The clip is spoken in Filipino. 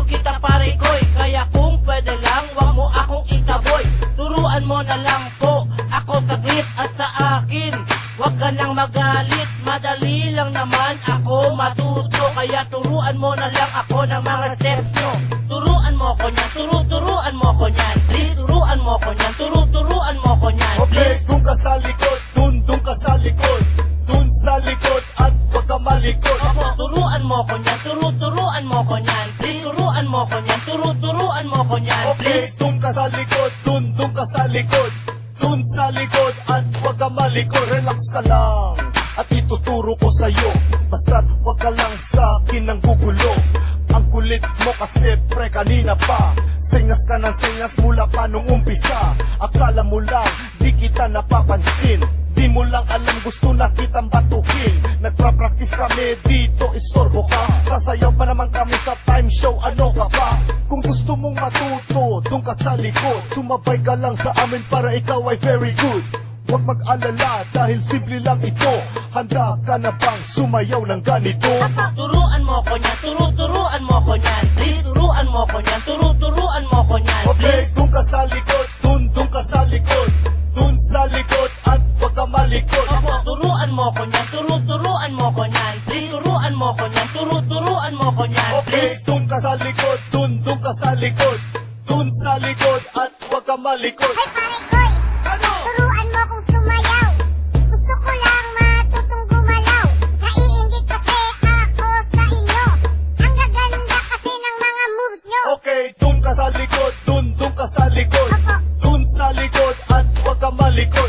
kita pare koy. Kaya kung pwede lang, wag mo akong itaboy. Turuan mo na lang po ako saglit at sa akin wag ka nang magalit, madali lang naman ako matuto. Kaya turuan mo na lang ako ng mga steps nyo. Turuan mo ko niyan, turuan mo ko niyan. Please, turuan mo ko niyan, turuan mo ko niyan. Okay, dun ka sa likod, dun ka sa likod. Dun sa likod at wag ka malikot. Opo, turuan mo ko niyan, turuan mo ko niyan. Please, turuan mo ko niyan, turuan mo ko niyan. Okay, Please. dun ka sa likod, dun ka sa likod. Dun sa likod at wag ka malikot. Relax ka lang at ituturo ko sa'yo. Basta't wag ka lang sa akin ng gugulo. Ang kulit mo kasi pre kanina pa. Sengas ka ng sengas mula pa nung umpisa. Akala mo lang di kita napapansin. Di mo lang alam gusto na kitang batuhin. Nagpa-practice kami dito, isorbo ka. Sasayaw pa naman kami sa time show, ano ka pa? Kung gusto mong matuto, dun ka sa likod. Sumabay ka lang sa amin para ikaw ay very good. Huwag mag-alala dahil simple lang ito. Handa ka na bang sumayaw ng ganito? Turuan mo ko niyan, turuan mo ko niyan. Please, turuan mo ko niyan, turuan mo ko niyan. Okay, Please. dun ka sa likod, dun ka sa likod. Dun sa likod at wag ka malikot. Opo, turuan mo ko niyan, turuan mo ko niyan. Please, turuan mo ko niyan, turuan mo ko niyan. Okay, Please. dun ka sa likod, dun ka sa likod. Dun sa likod at wag ka malikot. Ay pare koy, Ano? turuan mo kong sumayaw. Gusto ko lang matutong gumalaw. Naiinggit kasi ako sa inyo. Ang gaganda kasi ng mga moves nyo. Okay, dun ka sa likod, dun ka sa likod. Opo. Dun sa likod at wag ka malikot.